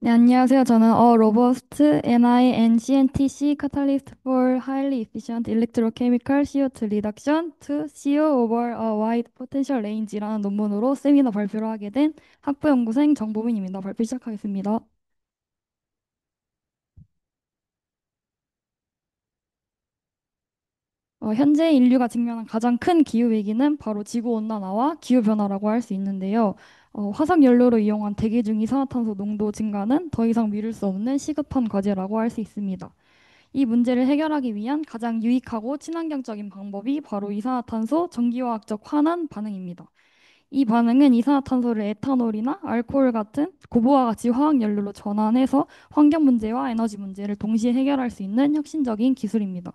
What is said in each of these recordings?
네, 안녕하세요. 저는 Robust NINCNTC Catalyst for Highly Efficient Electrochemical CO2 Reduction to CO over a Wide Potential Range라는 논문으로 세미나 발표를 하게 된 학부연구생 정보민입니다. 발표 시작하겠습니다. 현재 인류가 직면한 가장 큰 기후 위기는 바로 지구 온난화와 기후 변화라고 할 수 있는데요. 화석 연료로 이용한 대기 중 이산화탄소 농도 증가는 더 이상 미룰 수 없는 시급한 과제라고 할 수 있습니다. 이 문제를 해결하기 위한 가장 유익하고 친환경적인 방법이 바로 이산화탄소 전기화학적 환원 반응입니다. 이 반응은 이산화탄소를 에탄올이나 알코올 같은 고부와 가치 화학 연료로 전환해서 환경 문제와 에너지 문제를 동시에 해결할 수 있는 혁신적인 기술입니다.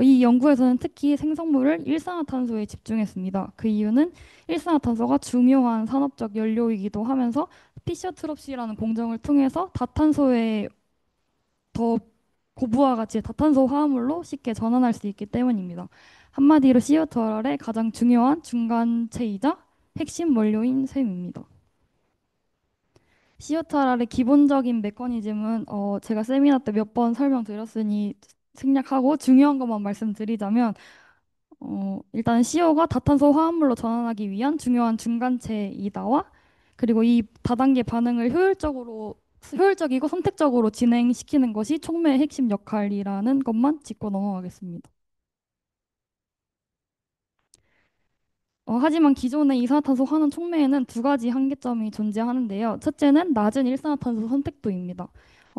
이 연구에서는 특히 생성물을 일산화탄소에 집중했습니다. 그 이유는 일산화탄소가 중요한 산업적 연료이기도 하면서 피셔트롭시라는 공정을 통해서 다탄소의 더 고부와 가치의 다탄소 화합물로 쉽게 전환할 수 있기 때문입니다. 한마디로 CO2의 가장 중요한 중간체이자 핵심 원료인 셈입니다. CO2의 기본적인 메커니즘은 제가 세미나 때 몇 번 설명드렸으니 생략하고 중요한 것만 말씀드리자면 일단 CO가 다탄소 화합물로 전환하기 위한 중요한 중간체이다와 그리고 이 다단계 반응을 효율적이고 선택적으로 진행시키는 것이 촉매의 핵심 역할이라는 것만 짚고 넘어가겠습니다. 하지만 기존의 이산화탄소 환원 촉매에는 두 가지 한계점이 존재하는데요. 첫째는 낮은 일산화탄소 선택도입니다.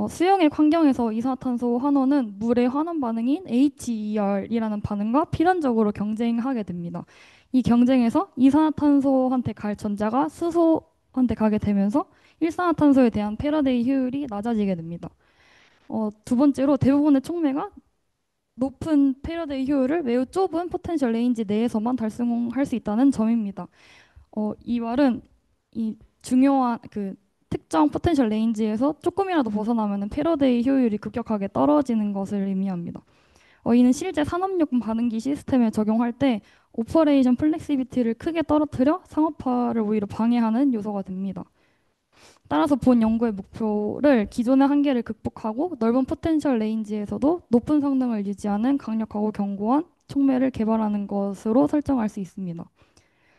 수용액 환경에서 이산화탄소 환원은 물의 환원 반응인 HER이라는 반응과 필연적으로 경쟁하게 됩니다. 이 경쟁에서 이산화탄소한테 갈 전자가 수소한테 가게 되면서 일산화탄소에 대한 패러데이 효율이 낮아지게 됩니다. 두 번째로 대부분의 촉매가 높은 패러데이 효율을 매우 좁은 포텐셜 레인지 내에서만 달성할 수 있다는 점입니다. 이 말은 이 중요한 그 특정 포텐셜 레인지에서 조금이라도 벗어나면 패러데이 효율이 급격하게 떨어지는 것을 의미합니다. 이는 실제 산업용 반응기 시스템에 적용할 때 오퍼레이션 플렉시비티를 크게 떨어뜨려 상업화를 오히려 방해하는 요소가 됩니다. 따라서 본 연구의 목표를 기존의 한계를 극복하고 넓은 포텐셜 레인지에서도 높은 성능을 유지하는 강력하고 견고한 촉매를 개발하는 것으로 설정할 수 있습니다.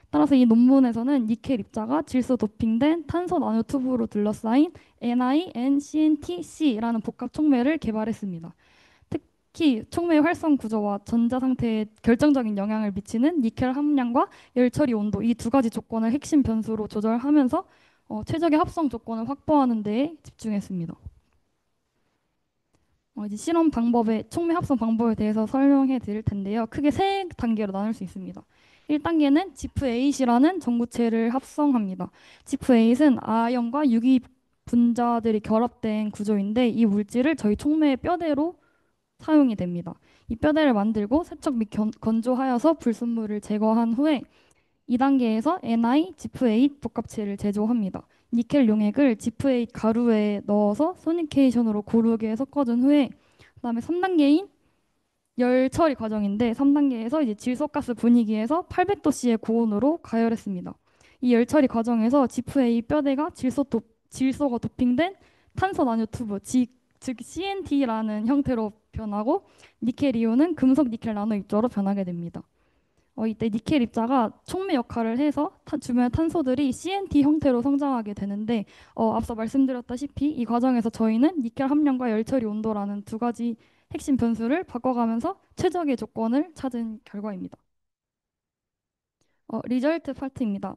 따라서 이 논문에서는 니켈 입자가 질소 도핑된 탄소 나노 튜브로 둘러싸인 NiNCnTc라는 복합 촉매를 개발했습니다. 특히 촉매의 활성 구조와 전자 상태에 결정적인 영향을 미치는 니켈 함량과 열 처리 온도 이 두 가지 조건을 핵심 변수로 조절하면서 최적의 합성 조건을 확보하는 데에 집중했습니다. 이제 실험 방법의 촉매 합성 방법에 대해서 설명해 드릴 텐데요. 크게 세 단계로 나눌 수 있습니다. 1단계는 지프8이라는 전구체를 합성합니다. 지프8은 아연과 유기 분자들이 결합된 구조인데 이 물질을 저희 촉매의 뼈대로 사용이 됩니다. 이 뼈대를 만들고 세척 및 건조하여서 불순물을 제거한 후에 2단계에서 Ni, 지프8 복합체를 제조합니다. 니켈 용액을 지프8 가루에 넣어서 소니케이션으로 고르게 섞어준 후에 그다음에 3단계인 열 처리 과정인데 3단계에서 이제 질소가스 분위기에서 800도씨의 고온으로 가열했습니다. 이 열 처리 과정에서 지프A 뼈대가 질소가 도핑된 탄소 나노 튜브, 즉 CNT라는 형태로 변하고 니켈 이온은 금속 니켈 나노 입자로 변하게 됩니다. 이때 니켈 입자가 촉매 역할을 해서 주변의 탄소들이 CNT 형태로 성장하게 되는데 앞서 말씀드렸다시피 이 과정에서 저희는 니켈 함량과 열 처리 온도라는 두 가지 핵심 변수를 바꿔가면서 최적의 조건을 찾은 결과입니다. 리절트 파트입니다.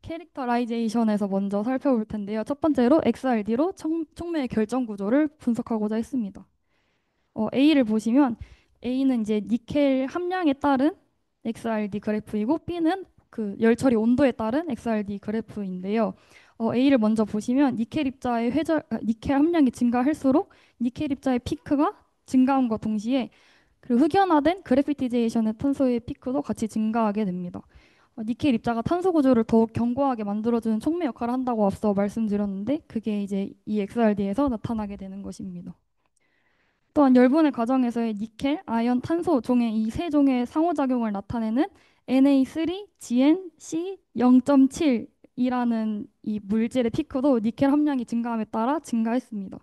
캐릭터라이제이션에서 먼저 살펴볼 텐데요. 첫 번째로 XRD로 촉매의 결정 구조를 분석하고자 했습니다. A를 보시면 A는 이제 니켈 함량에 따른 XRD 그래프이고 B는 그 열 처리 온도에 따른 XRD 그래프인데요. A를 먼저 보시면 니켈 함량이 증가할수록 니켈 입자의 피크가 증가함과 동시에 그 흑연화된 그래피티제이션의 탄소의 피크도 같이 증가하게 됩니다. 니켈 입자가 탄소 구조를 더욱 견고하게 만들어주는 촉매 역할을 한다고 앞서 말씀드렸는데 그게 이제 이 XRD에서 나타나게 되는 것입니다. 또한 열분의 과정에서의 니켈, 아연, 탄소 종의 이 세 종의 상호작용을 나타내는 Na3, GN, C 0.7 니켈이라는 이 물질의 피크도 니켈 함량이 증가함에 따라 증가했습니다.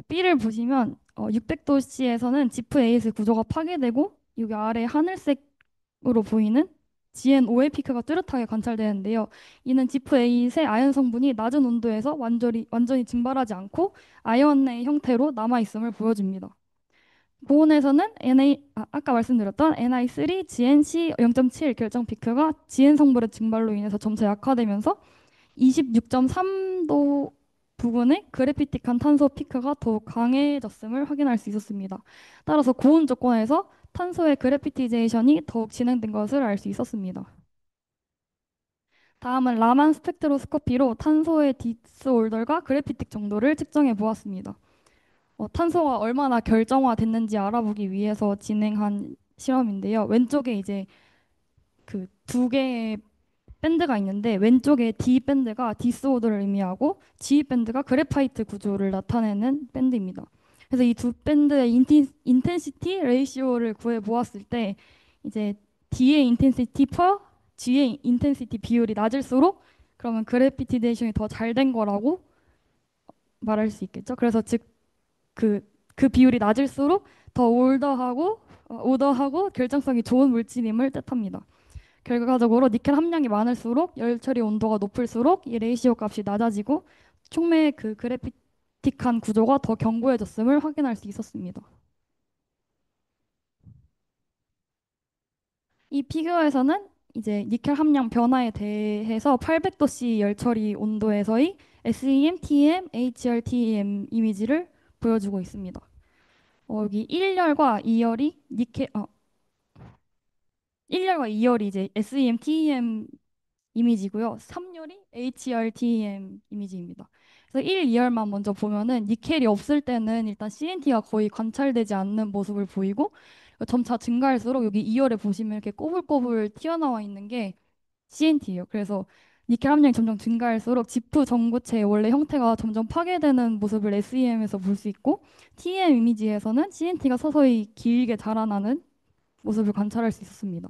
B를 보시면 600도씨에서는 지프 에이스 구조가 파괴되고 여기 아래 하늘색으로 보이는 GN5의 피크가 뚜렷하게 관찰되는데요. 이는 지프 에잇의 아연 성분이 낮은 온도에서 완전히 증발하지 않고 아연의 형태로 남아 있음을 보여줍니다. 고온에서는 아까 말씀드렸던 Ni3 GNC 0.7 결정 피크가 GN 성분의 증발로 인해서 점차 약화되면서 26.3도 부근의 그래피틱한 탄소 피크가 더욱 강해졌음을 확인할 수 있었습니다. 따라서 고온 조건에서 탄소의 그래피티제이션이 더욱 진행된 것을 알 수 있었습니다. 다음은 라만 스펙트로스코피로 탄소의 디스올더과 그래피틱 정도를 측정해 보았습니다. 탄소가 얼마나 결정화됐는지 알아보기 위해서 진행한 실험인데요. 왼쪽에 이제 그 두 개의 밴드가 있는데 왼쪽에 D 밴드가 디스오더를 의미하고 G 밴드가 그래파이트 구조를 나타내는 밴드입니다. 그래서 이 두 밴드의 인텐시티 레이시오를 구해 보았을 때 이제 D의 인텐시티 per G의 인텐시티 비율이 낮을수록 그러면 그래피티데이션이 더 잘 된 거라고 말할 수 있겠죠. 그래서 즉 그 비율이 낮을수록 더 오더하고 결정성이 좋은 물질임을 뜻합니다. 결과적으로 니켈 함량이 많을수록 열 처리 온도가 높을수록 이 레이시오 값이 낮아지고 촉매의 그 그래피틱한 구조가 더 견고해졌음을 확인할 수 있었습니다. 이 피규어에서는 이제 니켈 함량 변화에 대해서 800도씨 열 처리 온도에서의 SEM, TEM, HRTEM 이미지를 보여주고 있습니다. 여기 1열과 2열이 1열과 2열이 이제 SEM, TEM 이미지고요. 3열이 HRTM 이미지입니다. 그래서 1, 2열만 먼저 보면은 니켈이 없을 때는 일단 CNT가 거의 관찰되지 않는 모습을 보이고 점차 증가할수록 여기 2열에 보시면 이렇게 꼬불꼬불 튀어나와 있는 게 CNT예요. 그래서 니켈 함량이 점점 증가할수록 지프 전구체의 원래 형태가 점점 파괴되는 모습을 SEM에서 볼 수 있고 TEM 이미지에서는 CNT가 서서히 길게 자라나는 모습을 관찰할 수 있었습니다.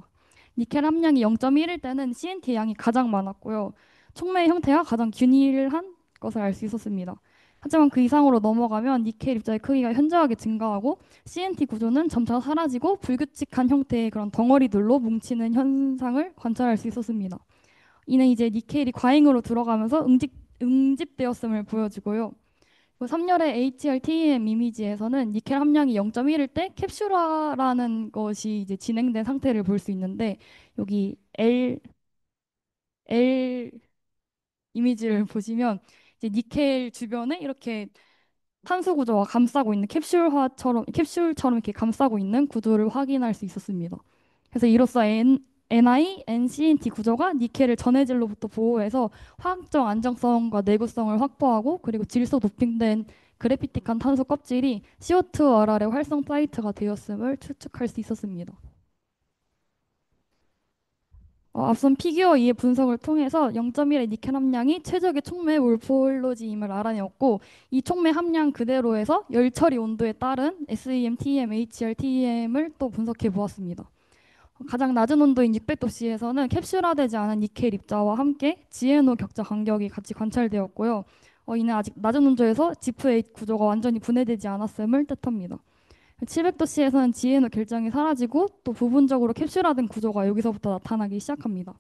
니켈 함량이 0.1일 때는 CNT 양이 가장 많았고요. 촉매의 형태가 가장 균일한 것을 알 수 있었습니다. 하지만 그 이상으로 넘어가면 니켈 입자의 크기가 현저하게 증가하고 CNT 구조는 점차 사라지고 불규칙한 형태의 그런 덩어리들로 뭉치는 현상을 관찰할 수 있었습니다. 이는 이제 니켈이 과잉으로 들어가면서 응집되었음을 보여주고요. 3열의 HRTM 이미지에서는 니켈 함량이 0.1일 때 캡슐화라는 것이 이제 진행된 상태를 볼 수 있는데 여기 L 이미지를 보시면 이제 니켈 주변에 이렇게 탄소 구조가 감싸고 있는 캡슐처럼 이렇게 감싸고 있는 구조를 확인할 수 있었습니다. 그래서 이로써 NI, NCNT 구조가 니켈을 전해질로부터 보호해서 화학적 안정성과 내구성을 확보하고 그리고 질소 도핑된 그래피틱한 탄소 껍질이 CO2RR의 활성 사이트가 되었음을 추측할 수 있었습니다. 앞선 피규어 2의 분석을 통해서 0.1의 니켈 함량이 최적의 촉매 몰폴로지임을 알아내었고 이 촉매 함량 그대로에서 열 처리 온도에 따른 SEM, TEM, HRTEM을 또 분석해 보았습니다. 가장 낮은 온도인 600도씨에서는 캡슐화되지 않은 니켈 입자와 함께 GNO 격자 간격이 같이 관찰되었고요. 이는 아직 낮은 온도에서 지프8 구조가 완전히 분해되지 않았음을 뜻합니다. 700도씨에서는 GNO 결정이 사라지고 또 부분적으로 캡슐화된 구조가 여기서부터 나타나기 시작합니다.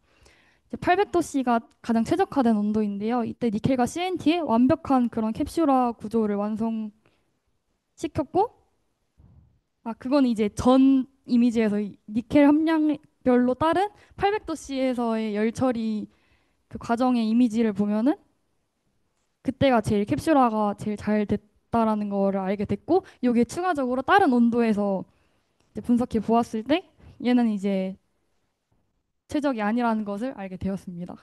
800도씨가 가장 최적화된 온도인데요. 이때 니켈과 CNT의 완벽한 그런 캡슐화 구조를 완성시켰고 그건 이제 전 이미지에서 니켈 함량별로 따른 800도씨에서의 열 처리 그 과정의 이미지를 보면은 그때가 제일 캡슐화가 제일 잘 됐다라는 거를 알게 됐고 여기에 추가적으로 다른 온도에서 이제 분석해 보았을 때 얘는 이제 최적이 아니라는 것을 알게 되었습니다.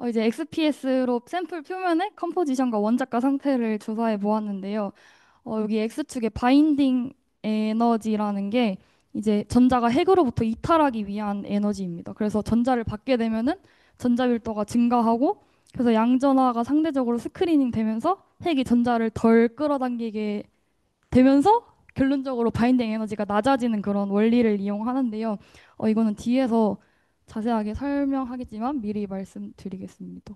이제 XPS로 샘플 표면의 컴포지션과 원작과 상태를 조사해 보았는데요. 여기 X축의 바인딩 에너지라는 게 이제 전자가 핵으로부터 이탈하기 위한 에너지입니다. 그래서 전자를 받게 되면은 전자 밀도가 증가하고 그래서 양전화가 상대적으로 스크리닝 되면서 핵이 전자를 덜 끌어당기게 되면서 결론적으로 바인딩 에너지가 낮아지는 그런 원리를 이용하는데요. 이거는 뒤에서 자세하게 설명하겠지만 미리 말씀드리겠습니다.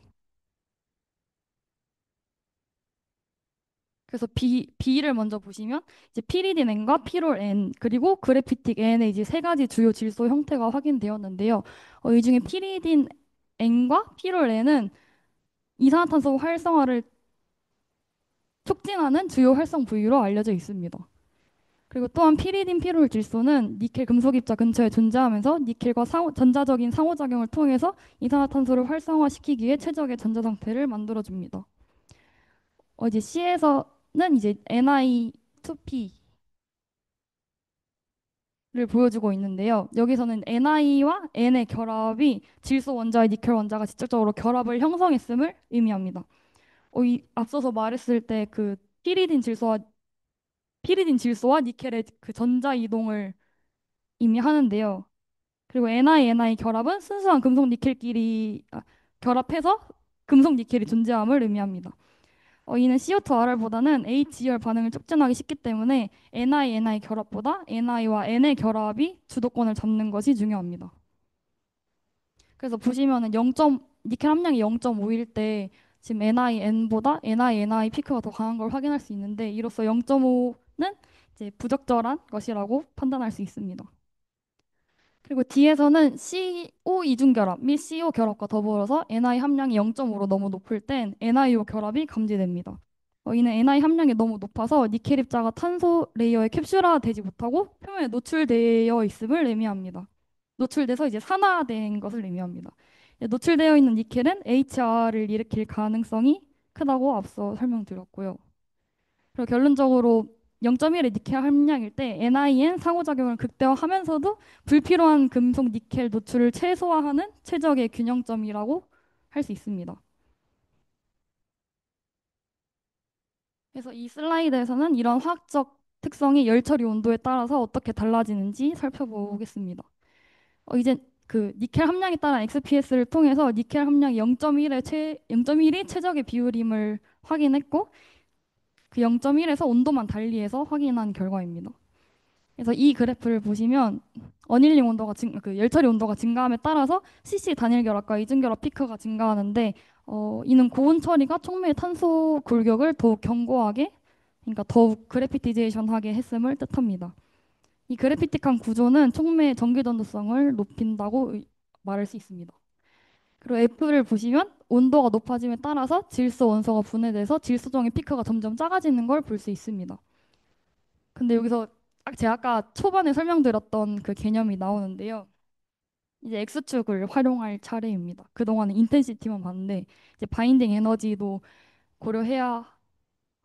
그래서 B를 먼저 보시면 이제 피리딘 N과 피롤 N 그리고 그래피틱 N의 이제 세 가지 주요 질소 형태가 확인되었는데요. 이 중에 피리딘 N과 피롤 N은 이산화탄소 활성화를 촉진하는 주요 활성 부위로 알려져 있습니다. 그리고 또한 피리딘 피롤 질소는 니켈 금속 입자 근처에 존재하면서 니켈과 전자적인 상호작용을 통해서 이산화탄소를 활성화시키기에 최적의 전자 상태를 만들어줍니다. 이제 C에서는 이제 Ni2P를 보여주고 있는데요. 여기서는 Ni와 N의 결합이 질소 원자와 니켈 원자가 직접적으로 결합을 형성했음을 의미합니다. 앞서서 말했을 때 그 피리딘 질소와 니켈의 그 전자 이동을 의미하는데요. 그리고 NiNi 결합은 순수한 금속 니켈끼리 결합해서 금속 니켈이 존재함을 의미합니다. 이는 CO2RR보다는 HER 반응을 촉진하기 쉽기 때문에 NiNi 결합보다 Ni와 N의 결합이 주도권을 잡는 것이 중요합니다. 그래서 보시면은 니켈 함량이 0.5일 때 지금 NiN보다 NiNi 피크가 더 강한 걸 확인할 수 있는데 이로써 0.5는 이제 부적절한 것이라고 판단할 수 있습니다. 그리고 D에서는 CO 이중결합 및 CO 결합과 더불어서 NI 함량이 0.5로 너무 높을 땐 NiO 결합이 감지됩니다. 이는 NI 함량이 너무 높아서 니켈 입자가 탄소 레이어에 캡슐화되지 못하고 표면에 노출되어 있음을 의미합니다. 노출돼서 이제 산화된 것을 의미합니다. 노출되어 있는 니켈은 HR을 일으킬 가능성이 크다고 앞서 설명드렸고요. 그리고 결론적으로 0.1의 니켈 함량일 때 NiN 상호작용을 극대화하면서도 불필요한 금속 니켈 노출을 최소화하는 최적의 균형점이라고 할 수 있습니다. 그래서 이 슬라이드에서는 이런 화학적 특성이 열 처리 온도에 따라서 어떻게 달라지는지 살펴보겠습니다. 이제 그 니켈 함량에 따른 XPS를 통해서 니켈 함량 0.1이 최적의 비율임을 확인했고 그 0.1에서 온도만 달리해서 확인한 결과입니다. 그래서 이 그래프를 보시면 어닐링 온도가 그 열처리 온도가 증가함에 따라서 CC 단일 결합과 이중 결합 피크가 증가하는데 이는 고온 처리가 촉매의 탄소 골격을 더욱 견고하게 그러니까 더욱 그래피티제이션하게 했음을 뜻합니다. 이 그래피틱한 구조는 촉매의 전기 전도성을 높인다고 말할 수 있습니다. 그리고 F를 보시면 온도가 높아짐에 따라서 질소 원소가 분해돼서 질소종의 피크가 점점 작아지는 걸 볼 수 있습니다. 근데 여기서 제가 아까 초반에 설명드렸던 그 개념이 나오는데요. 이제 X축을 활용할 차례입니다. 그동안은 인텐시티만 봤는데 이제 바인딩 에너지도 고려해야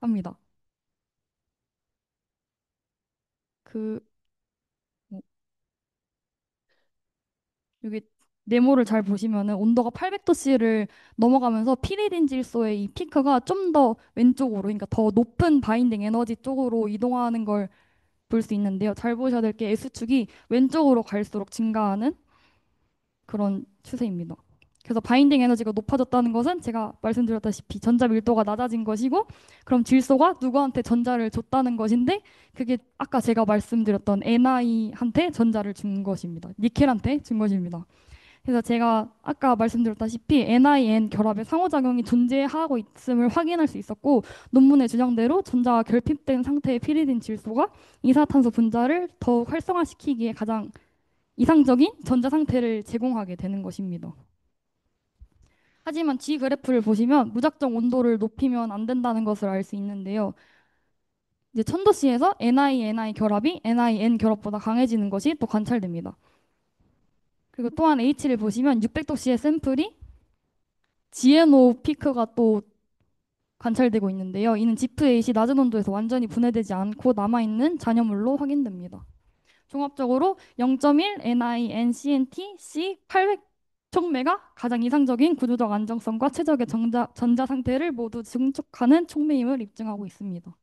합니다. 그 뭐, 여기 네모를 잘 보시면은 온도가 800도씨를 넘어가면서 피리딘 질소의 이 피크가 좀 더 왼쪽으로 그러니까 더 높은 바인딩 에너지 쪽으로 이동하는 걸 볼 수 있는데요. 잘 보셔야 될 게 S축이 왼쪽으로 갈수록 증가하는 그런 추세입니다. 그래서 바인딩 에너지가 높아졌다는 것은 제가 말씀드렸다시피 전자 밀도가 낮아진 것이고 그럼 질소가 누구한테 전자를 줬다는 것인데 그게 아까 제가 말씀드렸던 Ni한테 전자를 준 것입니다. 니켈한테 준 것입니다. 그래서 제가 아까 말씀드렸다시피 NiN 결합의 상호작용이 존재하고 있음을 확인할 수 있었고 논문의 주장대로 전자가 결핍된 상태의 피리딘 질소가 이산화탄소 분자를 더욱 활성화시키기에 가장 이상적인 전자 상태를 제공하게 되는 것입니다. 하지만 G 그래프를 보시면 무작정 온도를 높이면 안 된다는 것을 알 수 있는데요. 이제 1000도씨에서 NiNi 결합이 NiN 결합보다 강해지는 것이 또 관찰됩니다. 그리고 또한 H를 보시면 600도씨의 샘플이 GNO 피크가 또 관찰되고 있는데요. 이는 지프8이 낮은 온도에서 완전히 분해되지 않고 남아있는 잔여물로 확인됩니다. 종합적으로 0.1 NiNCNT C800 촉매가 가장 이상적인 구조적 안정성과 최적의 전자 상태를 모두 증축하는 촉매임을 입증하고 있습니다.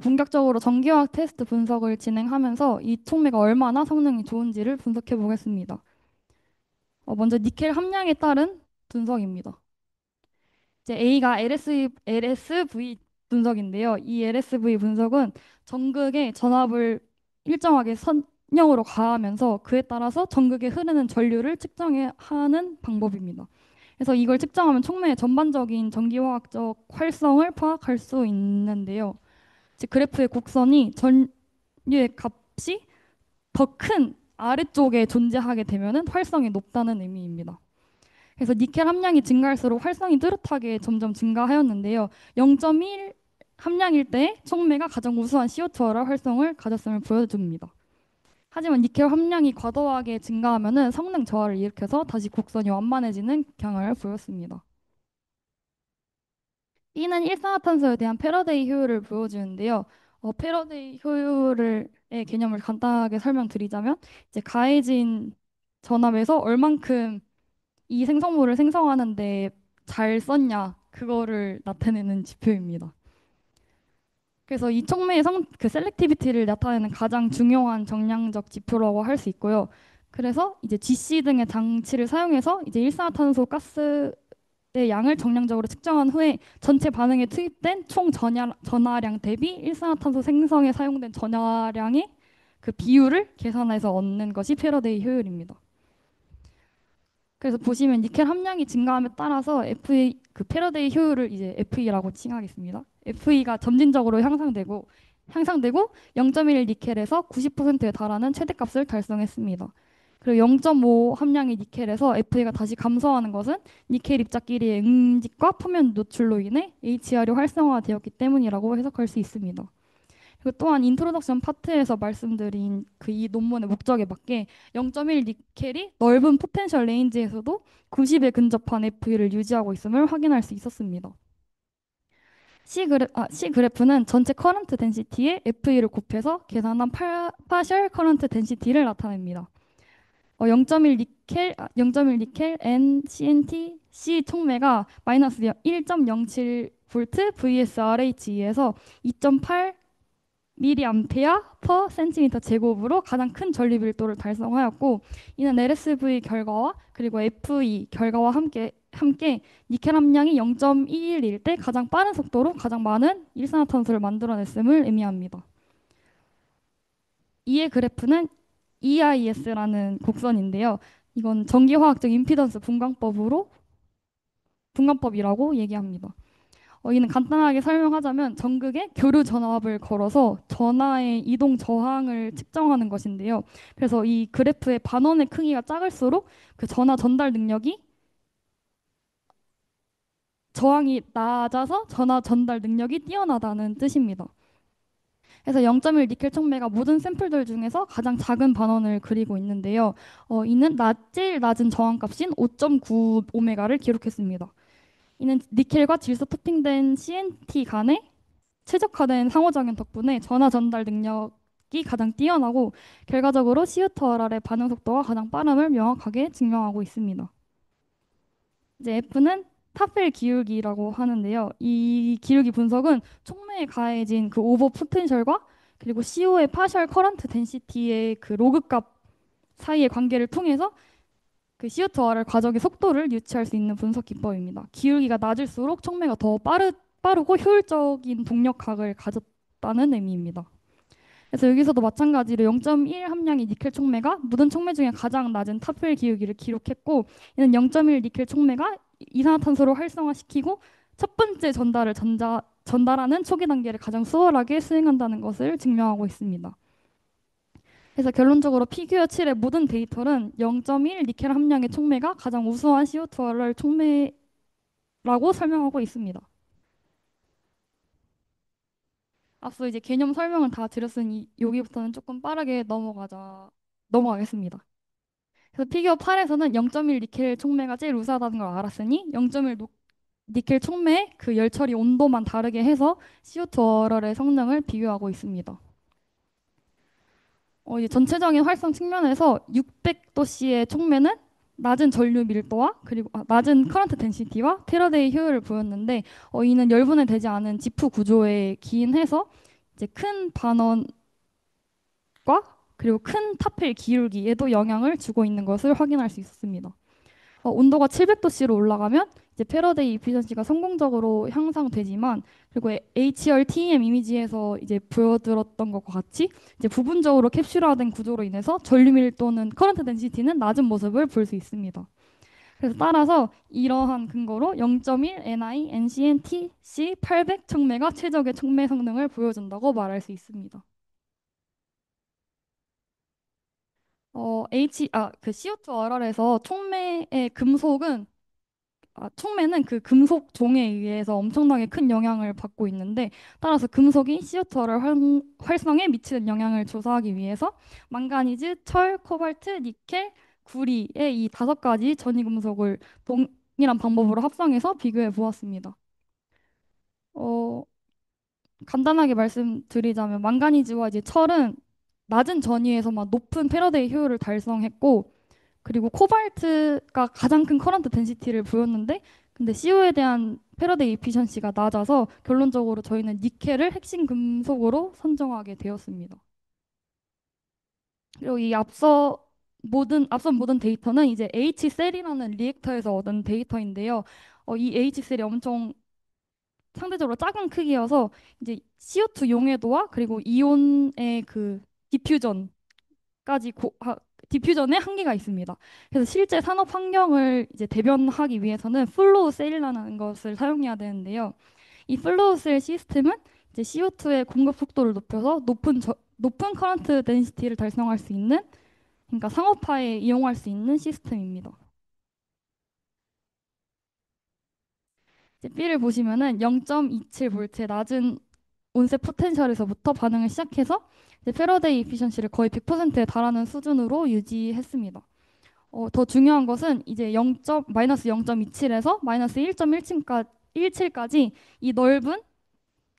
본격적으로 전기화학 테스트 분석을 진행하면서 이 촉매가 얼마나 성능이 좋은지를 분석해 보겠습니다. 먼저 니켈 함량에 따른 분석입니다. 이제 A가 LSV 분석인데요. 이 LSV 분석은 전극의 전압을 일정하게 령으로 가하면서 그에 따라서 전극에 흐르는 전류를 측정해 하는 방법입니다. 그래서 이걸 측정하면 촉매의 전반적인 전기화학적 활성을 파악할 수 있는데요. 즉 그래프의 곡선이 전류의 값이 더 큰 아래쪽에 존재하게 되면은 활성이 높다는 의미입니다. 그래서 니켈 함량이 증가할수록 활성이 뚜렷하게 점점 증가하였는데요. 0.1 함량일 때 촉매가 가장 우수한 CO2와 활성을 가졌음을 보여줍니다. 하지만 니켈 함량이 과도하게 증가하면은 성능 저하를 일으켜서 다시 곡선이 완만해지는 경향을 보였습니다. E는 일산화탄소에 대한 패러데이 효율을 보여주는데요. 패러데이 효율의 개념을 간단하게 설명드리자면 이제 가해진 전압에서 얼만큼 이 생성물을 생성하는데 잘 썼냐 그거를 나타내는 지표입니다. 그래서 이 촉매의 그 셀렉티비티를 나타내는 가장 중요한 정량적 지표라고 할 수 있고요. 그래서 이제 GC 등의 장치를 사용해서 이제 일산화탄소 가스의 양을 정량적으로 측정한 후에 전체 반응에 투입된 총 전하량 대비 일산화탄소 생성에 사용된 전하량의 그 비율을 계산해서 얻는 것이 패러데이 효율입니다. 그래서 보시면 니켈 함량이 증가함에 따라서 FE 그 패러데이 효율을 이제 FE라고 칭하겠습니다. FE가 점진적으로 향상되고 0.1 니켈에서 90%에 달하는 최대값을 달성했습니다. 그리고 0.5 함량의 니켈에서 FE가 다시 감소하는 것은 니켈 입자끼리의 응집과 표면 노출로 인해 HR이 활성화되었기 때문이라고 해석할 수 있습니다. 그리고 또한 인트로덕션 파트에서 말씀드린 그 이 논문의 목적에 맞게 0.1 니켈이 넓은 포텐셜 레인지에서도 90에 근접한 FE를 유지하고 있음을 확인할 수 있었습니다. C 그래프는 전체 커런트 덴시티에 FE를 곱해서 계산한 파셜 커런트 덴시티를 나타냅니다. 0.1 니켈 N CNT C 촉매가 마이너스 1.07 볼트 vs RHE에서 2.8 미리암페어 퍼 센티미터 제곱으로 가장 큰 전류 밀도를 달성하였고 이는 LSV 결과와 그리고 FE 결과와 함께 니켈 함량이 0.21일 때 가장 빠른 속도로 가장 많은 일산화탄소를 만들어냈음을 의미합니다. 이의 그래프는 EIS라는 곡선인데요. 이건 전기화학적 임피던스 분광법이라고 얘기합니다. 이는 간단하게 설명하자면 전극에 교류 전압을 걸어서 전하의 이동 저항을 측정하는 것인데요. 그래서 이 그래프의 반원의 크기가 작을수록 그 전하 전달 능력이 저항이 낮아서 전하 전달 능력이 뛰어나다는 뜻입니다. 그래서 0.1 니켈 촉매가 모든 샘플들 중에서 가장 작은 반원을 그리고 있는데요. 이는 제일 낮은 저항값인 5.9 오메가를 기록했습니다. 이는 니켈과 질소 토핑된 CNT 간의 최적화된 상호작용 덕분에 전하 전달 능력이 가장 뛰어나고 결과적으로 CO2RR의 반응 속도가 가장 빠름을 명확하게 증명하고 있습니다. 이제 F는 타펠 기울기라고 하는데요. 이 기울기 분석은 촉매에 가해진 그 오버 포텐셜과 그리고 CO의 파셜 커런트 덴시티의 그 로그 값 사이의 관계를 통해서 그 CO2R 과정의 속도를 유추할 수 있는 분석 기법입니다. 기울기가 낮을수록 촉매가 더 빠르고 효율적인 동력학을 가졌다는 의미입니다. 그래서 여기서도 마찬가지로 0.1 함량의 니켈 촉매가 모든 촉매 중에 가장 낮은 타펠 기울기를 기록했고 이는 0.1 니켈 촉매가 이산화탄소를 활성화시키고 첫 번째 전달하는 초기 단계를 가장 수월하게 수행한다는 것을 증명하고 있습니다. 그래서 결론적으로 피규어 7의 모든 데이터는 0.1 니켈 함량의 촉매가 가장 우수한 CO2를 촉매라고 설명하고 있습니다. 앞서 이제 개념 설명을 다 드렸으니 여기부터는 조금 빠르게 넘어가겠습니다. 그래서 피규어 8에서는 0.1 니켈 촉매가 제일 우수하다는 걸 알았으니 0.1 니켈 촉매의 그 열 처리 온도만 다르게 해서 CO2 얼얼의 성능을 비교하고 있습니다. 이제 전체적인 활성 측면에서 600도씨의 촉매는 낮은 전류 밀도와 그리고 낮은 커런트 덴시티와 패러데이 효율을 보였는데 이는 열분해 되지 않은 지프 구조에 기인해서 이제 큰 반원과 그리고 큰 타펠 기울기에도 영향을 주고 있는 것을 확인할 수 있었습니다. 온도가 700도씨로 올라가면 이제 패러데이 이피션시가 성공적으로 향상되지만 그리고 HRTM 이미지에서 이제 보여드렸던 것과 같이 이제 부분적으로 캡슐화된 구조로 인해서 전류밀 또는 커런트 덴시티는 낮은 모습을 볼 수 있습니다. 그래서 따라서 이러한 근거로 0.1 NI NCNTC 800 촉매가 최적의 촉매 성능을 보여준다고 말할 수 있습니다. 그 CO2RR에서 촉매의 금속은 촉매는 그 금속 종에 의해서 엄청나게 큰 영향을 받고 있는데 따라서 금속이 CO2를 활성에 미치는 영향을 조사하기 위해서 망가니즈, 철, 코발트, 니켈, 구리의 이 다섯 가지 전이금속을 동일한 방법으로 합성해서 비교해 보았습니다. 어, 간단하게 말씀드리자면 망가니즈와 이제 철은 낮은 전위에서만 높은 패러데이 효율을 달성했고 그리고 코발트가 가장 큰 커런트 덴시티를 보였는데 근데 CO에 대한 패러데이 이피션시가 낮아서 결론적으로 저희는 니켈을 핵심 금속으로 선정하게 되었습니다. 그리고 이 앞선 모든 데이터는 이제 H셀이라는 리액터에서 얻은 데이터인데요. 이 H셀이 엄청 상대적으로 작은 크기여서 이제 CO2 용해도와 그리고 이온의 그 디퓨전 까지 디퓨전에 한계가 있습니다. 그래서 실제 산업 환경을 이제 대변하기 위해서는 플로우 셀이라는 것을 사용해야 되는데요. 이 플로우 셀 시스템은 이제 CO2의 공급 속도를 높여서 높은 커런트 덴시티를 달성할 수 있는 그러니까 상업화에 이용할 수 있는 시스템입니다. 이제 B를 보시면은 0.27V의 낮은 온셋 포텐셜에서부터 반응을 시작해서 이제 패러데이 이피션시를 거의 100%에 달하는 수준으로 유지했습니다. 더 중요한 것은 이제 마이너스 0.27에서 마이너스 1.17까지 이 넓은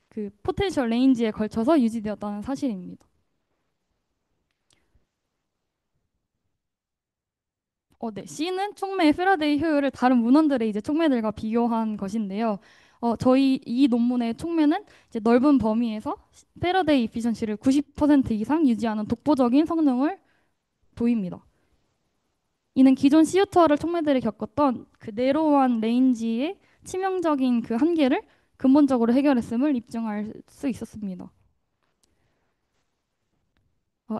그 포텐셜 레인지에 걸쳐서 유지되었다는 사실입니다. 네. C는 촉매의 패러데이 효율을 다른 문헌들의 이제 촉매들과 비교한 것인데요. 저희 이 논문의 촉매는 이제 넓은 범위에서 패러데이 이피션시를 90% 이상 유지하는 독보적인 성능을 보입니다. 이는 기존 CO2를 촉매들이 겪었던 그 네로한 레인지의 치명적인 그 한계를 근본적으로 해결했음을 입증할 수 있었습니다.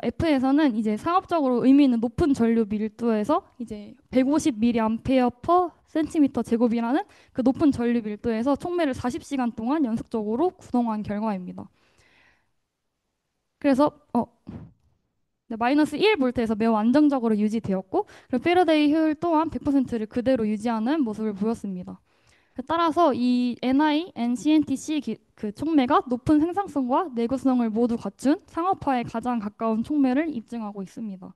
F에서는 이제 상업적으로 의미 있는 높은 전류 밀도에서 이제 150mA per 센티미터 제곱이라는 그 높은 전류 밀도에서 촉매를 40시간 동안 연속적으로 구동한 결과입니다. 그래서 네, 마이너스 1볼트에서 매우 안정적으로 유지되었고 그리고 패러데이 효율 또한 100%를 그대로 유지하는 모습을 보였습니다. 따라서 이 NI, NCNTC 그 촉매가 높은 생산성과 내구성을 모두 갖춘 상업화에 가장 가까운 촉매를 입증하고 있습니다.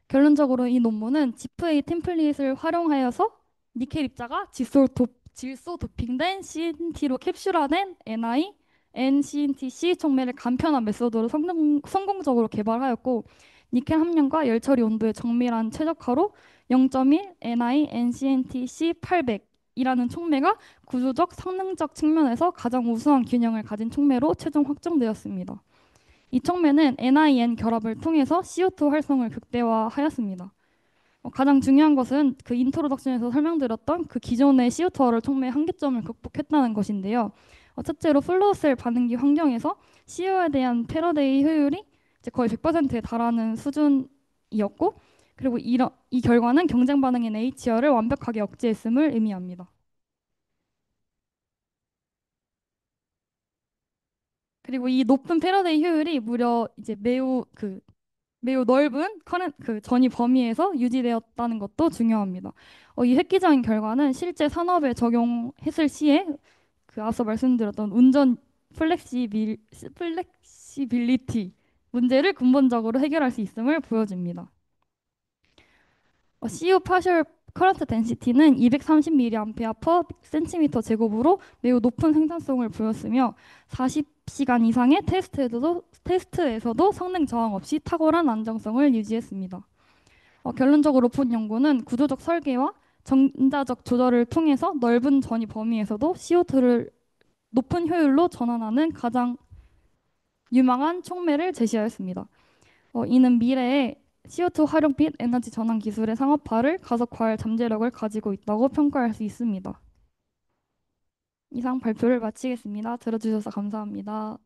결론적으로 이 논문은 지프A 템플릿을 활용하여서 니켈 입자가 질소 도핑된 CNT로 캡슐화된 NI, NCNTC 촉매를 간편한 메소드로 성공적으로 개발하였고 니켈 함량과 열 처리 온도의 정밀한 최적화로 0.1 NI, NCNTC 800이라는 촉매가 구조적 성능적 측면에서 가장 우수한 균형을 가진 촉매로 최종 확정되었습니다. 이 촉매는 NIN 결합을 통해서 CO2 활성을 극대화하였습니다. 가장 중요한 것은 그 인트로덕션에서 설명드렸던 그 기존의 CO2를 촉매의 한계점을 극복했다는 것인데요. 첫째로 플로우셀 반응기 환경에서 CO에 대한 패러데이 효율이 이제 거의 100%에 달하는 수준이었고, 그리고 이 결과는 경쟁 반응인 HR을 완벽하게 억제했음을 의미합니다. 그리고 이 높은 패러데이 효율이 무려 이제 매우 넓은 그 전이 범위에서 유지되었다는 것도 중요합니다. 이 획기적인 결과는 실제 산업에 적용했을 시에 그 앞서 말씀드렸던 운전 플렉시빌리티 문제를 근본적으로 해결할 수 있음을 보여줍니다. CU 파셜 커런트 덴시티는 230mA per 센티미터 제곱으로 매우 높은 생산성을 보였으며 40시간 이상의 테스트에서도 성능 저항 없이 탁월한 안정성을 유지했습니다. 결론적으로 본 연구는 구조적 설계와 전자적 조절을 통해서 넓은 전이 범위에서도 CO2를 높은 효율로 전환하는 가장 유망한 촉매를 제시하였습니다. 이는 미래에 CO2 활용 및 에너지 전환 기술의 상업화를 가속화할 잠재력을 가지고 있다고 평가할 수 있습니다. 이상 발표를 마치겠습니다. 들어주셔서 감사합니다.